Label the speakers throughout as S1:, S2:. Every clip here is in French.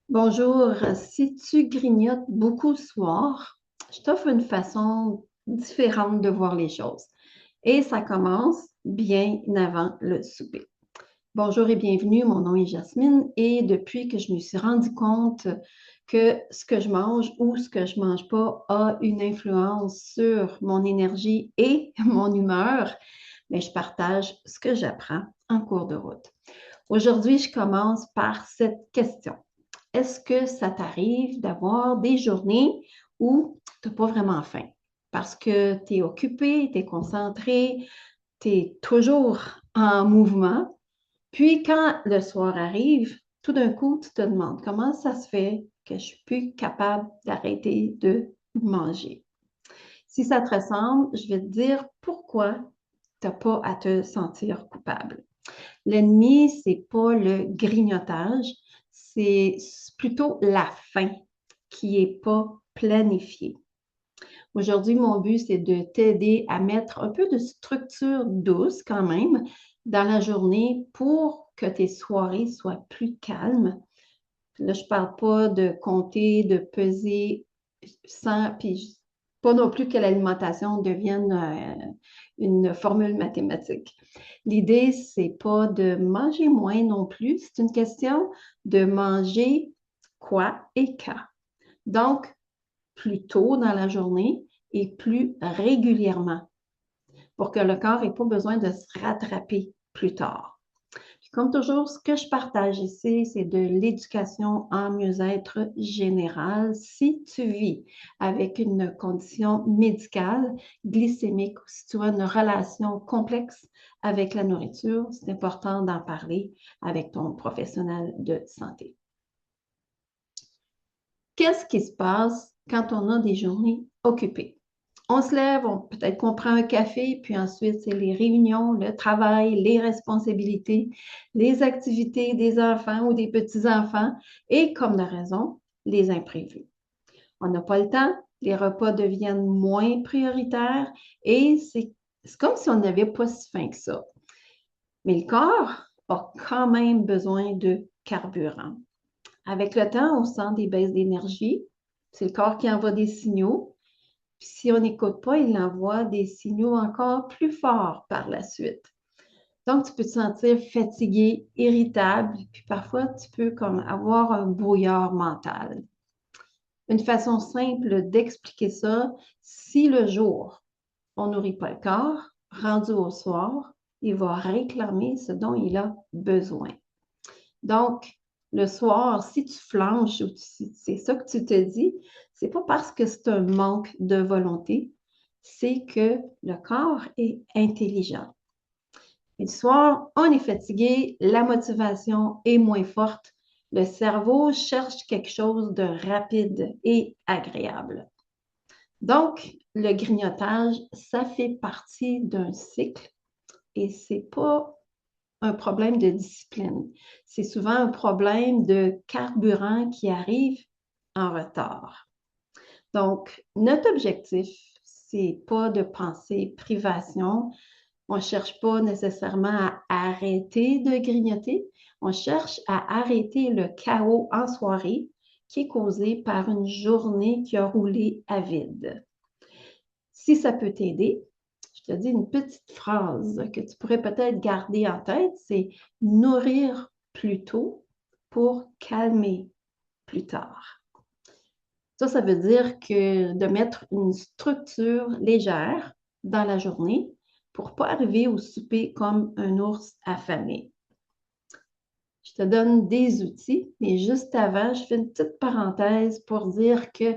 S1: Bonjour, si tu grignotes beaucoup le soir, je t'offre une façon différente de voir les choses. Et ça commence bien avant le souper. Bonjour et bienvenue, mon nom est Jasmine et depuis que je me suis rendu compte que ce que je mange ou ce que je mange pas a une influence sur mon énergie et mon humeur, mais je partage ce que j'apprends en cours de route. Aujourd'hui, je commence par cette question. Est-ce que ça t'arrive d'avoir des journées où tu n'as pas vraiment faim? Parce que tu es occupé, tu es concentré, tu es toujours en mouvement. Puis quand le soir arrive, tout d'un coup, tu te demandes comment ça se fait que je suis plus capable d'arrêter de manger. Si ça te ressemble, je vais te dire pourquoi tu n'as pas à te sentir coupable. L'ennemi, c'est pas le grignotage, c'est plutôt la faim qui est pas planifiée. Aujourd'hui, mon but, c'est de t'aider à mettre un peu de structure douce quand même dans la journée pour que tes soirées soient plus calmes. Là, je parle pas de compter, de peser sans, puis pas non plus que l'alimentation devienne une formule mathématique. L'idée, c'est pas de manger moins non plus, c'est une question de manger quoi et quand. Donc, plus tôt dans la journée et plus régulièrement pour que le corps n'ait pas besoin de se rattraper plus tard. Comme toujours, ce que je partage ici, c'est de l'éducation en mieux-être général. Si tu vis avec une condition médicale, glycémique, ou si tu as une relation complexe avec la nourriture, c'est important d'en parler avec ton professionnel de santé. Qu'est-ce qui se passe quand on a des journées occupées? On se lève, peut-être qu'on prend un café, puis ensuite, c'est les réunions, le travail, les responsabilités, les activités des enfants ou des petits-enfants et, comme de raison, les imprévus. On n'a pas le temps, les repas deviennent moins prioritaires et c'est comme si on n'avait pas si faim que ça. Mais le corps a quand même besoin de carburant. Avec le temps, on sent des baisses d'énergie. C'est le corps qui envoie des signaux. Puis si on n'écoute pas, il envoie des signaux encore plus forts par la suite. Donc, tu peux te sentir fatigué, irritable, puis parfois, tu peux comme avoir un brouillard mental. Une façon simple d'expliquer ça, si le jour, on nourrit pas le corps, rendu au soir, il va réclamer ce dont il a besoin. Donc, le soir, si tu flanches ou si c'est ça que tu te dis, c'est pas parce que c'est un manque de volonté, c'est que le corps est intelligent. Et le soir, on est fatigué, la motivation est moins forte, le cerveau cherche quelque chose de rapide et agréable. Donc, le grignotage, ça fait partie d'un cycle et c'est pas un problème de discipline. C'est souvent un problème de carburant qui arrive en retard. Donc, notre objectif, c'est pas de penser privation. On ne cherche pas nécessairement à arrêter de grignoter. On cherche à arrêter le chaos en soirée qui est causé par une journée qui a roulé à vide. Si ça peut t'aider, je te dis une petite phrase que tu pourrais peut-être garder en tête, c'est nourrir plus tôt pour calmer plus tard. Ça veut dire que de mettre une structure légère dans la journée pour ne pas arriver au souper comme un ours affamé. Je te donne des outils, mais juste avant, je fais une petite parenthèse pour dire que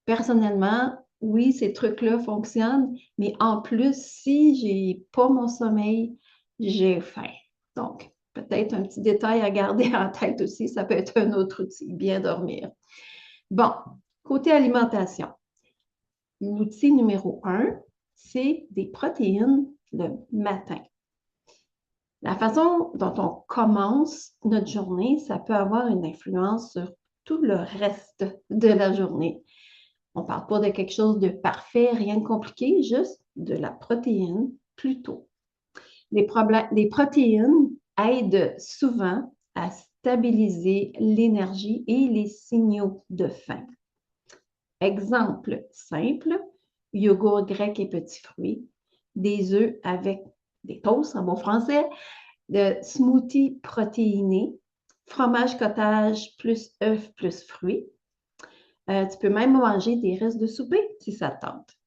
S1: personnellement, oui, ces trucs-là fonctionnent, mais en plus, si j'ai pas mon sommeil, j'ai faim. Donc, peut-être un petit détail à garder en tête aussi, ça peut être un autre outil, bien dormir. Bon, côté alimentation, l'outil numéro un, c'est des protéines le matin. La façon dont on commence notre journée, ça peut avoir une influence sur tout le reste de la journée. On ne parle pas de quelque chose de parfait, rien de compliqué, juste de la protéine plutôt. Les protéines aident souvent à stabiliser l'énergie et les signaux de faim. Exemple simple, yogourt grec et petits fruits, des œufs avec des toasts en bon français, de smoothie protéiné, fromage cottage plus œufs plus fruits. Tu peux même manger des restes de souper si ça te tente.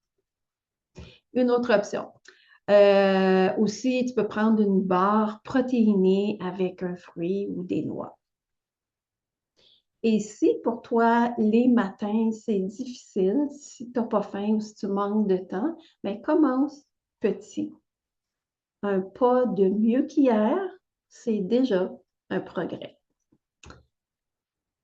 S1: Une autre option. Aussi, tu peux prendre une barre protéinée avec un fruit ou des noix. Et si pour toi, les matins, c'est difficile, si tu n'as pas faim ou si tu manques de temps, bien, commence petit. Un pas de mieux qu'hier, c'est déjà un progrès.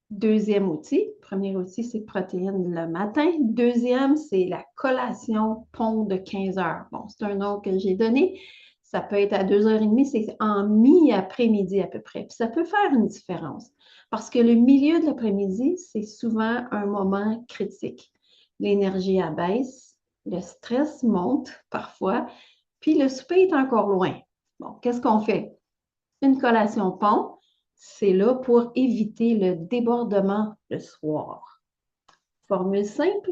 S1: Deuxième outil, premier outil, c'est protéines le matin. Deuxième, c'est la collation pont de 15 heures. Bon, c'est un nom que j'ai donné. Ça peut être à 2h30, c'est en mi-après-midi à peu près. Puis ça peut faire une différence parce que le milieu de l'après-midi, c'est souvent un moment critique. L'énergie abaisse, le stress monte parfois, puis le souper est encore loin. Bon, qu'est-ce qu'on fait? Une collation pont, c'est là pour éviter le débordement le soir. Formule simple,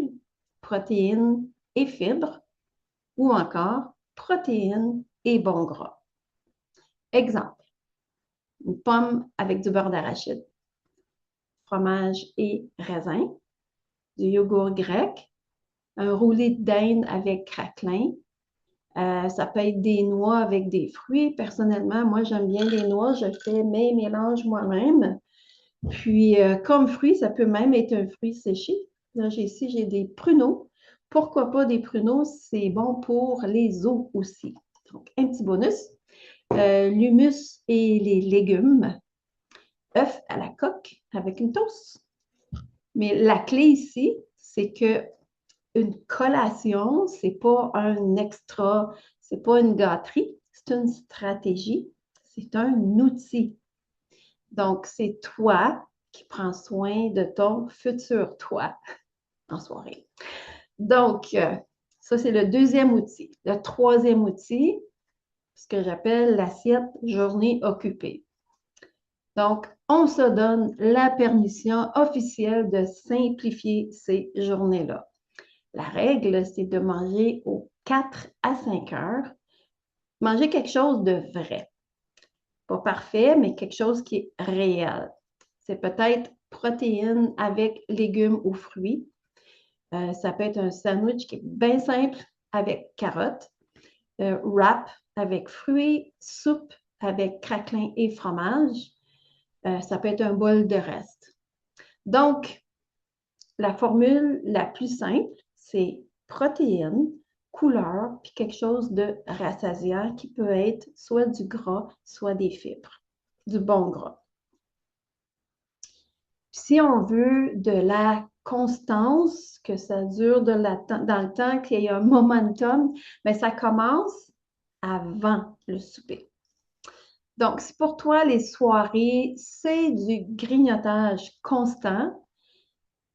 S1: protéines et fibres, ou encore protéines et bons gras. Exemple, une pomme avec du beurre d'arachide, fromage et raisin, du yogourt grec, un roulé de dinde avec craquelin. Ça peut être des noix avec des fruits. Personnellement, moi, j'aime bien les noix. Je fais mes mélanges moi-même. Puis, comme fruit, ça peut même être un fruit séché. Là, ici, j'ai des pruneaux. Pourquoi pas des pruneaux? C'est bon pour les os aussi. Donc, un petit bonus. L'humus et les légumes. Œufs à la coque avec une toast. Mais la clé ici, c'est que une collation, c'est pas un extra, c'est pas une gâterie, c'est une stratégie, c'est un outil. Donc, c'est toi qui prends soin de ton futur toi en soirée. Donc, ça, c'est le deuxième outil. Le troisième outil, ce que j'appelle l'assiette journée occupée. Donc, on se donne la permission officielle de simplifier ces journées-là. La règle, c'est de manger aux 4 à 5 heures. Manger quelque chose de vrai. Pas parfait, mais quelque chose qui est réel. C'est peut-être protéines avec légumes ou fruits. Ça peut être un sandwich qui est bien simple avec carottes, wrap avec fruits, soupe avec craquelin et fromage. Ça peut être un bol de reste. Donc, la formule la plus simple, c'est protéines, couleur, puis quelque chose de rassasiant qui peut être soit du gras, soit des fibres, du bon gras. Si on veut de la constance, que ça dure dans le temps, qu'il y ait un momentum, bien, ça commence avant le souper. Donc, si pour toi, les soirées, c'est du grignotage constant,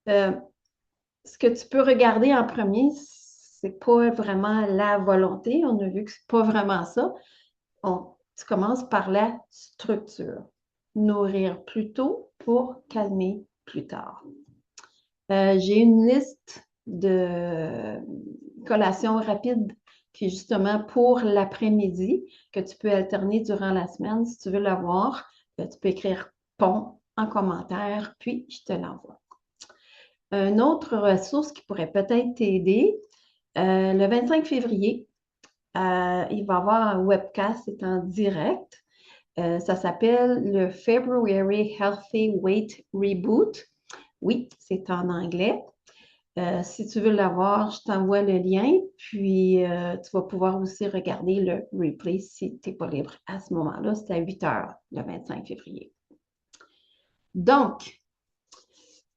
S1: ce que tu peux regarder en premier, c'est pas vraiment la volonté. On a vu que c'est pas vraiment ça. Tu commences par la structure. Nourrir plus tôt pour calmer plus tard. J'ai une liste de collations rapides qui est justement pour l'après-midi, que tu peux alterner durant la semaine. Si tu veux l'avoir, tu peux écrire PON en commentaire, puis je te l'envoie. Une autre ressource qui pourrait peut-être t'aider, le 25 février, il va y avoir un webcast, c'est en direct. Ça s'appelle le February Healthy Weight Reboot. Oui, c'est en anglais. Si tu veux l'avoir, je t'envoie le lien, puis tu vas pouvoir aussi regarder le replay si tu n'es pas libre à ce moment-là. C'est à 8 h le 25 février. Donc,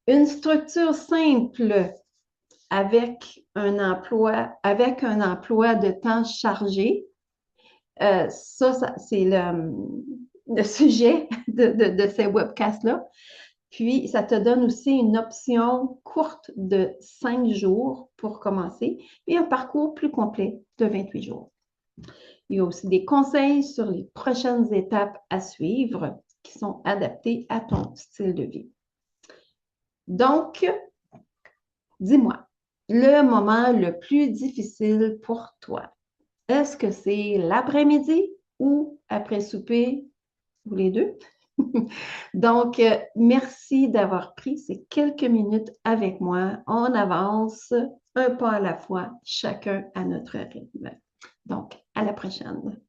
S1: une structure simple avec un emploi de temps chargé, ça c'est le sujet de ces webcasts-là. Puis, ça te donne aussi une option courte de 5 jours pour commencer et un parcours plus complet de 28 jours. Il y a aussi des conseils sur les prochaines étapes à suivre qui sont adaptés à ton style de vie. Donc, dis-moi, le moment le plus difficile pour toi, est-ce que c'est l'après-midi ou après souper ou les deux? Donc, merci d'avoir pris ces quelques minutes avec moi. On avance un pas à la fois, chacun à notre rythme. Donc, à la prochaine.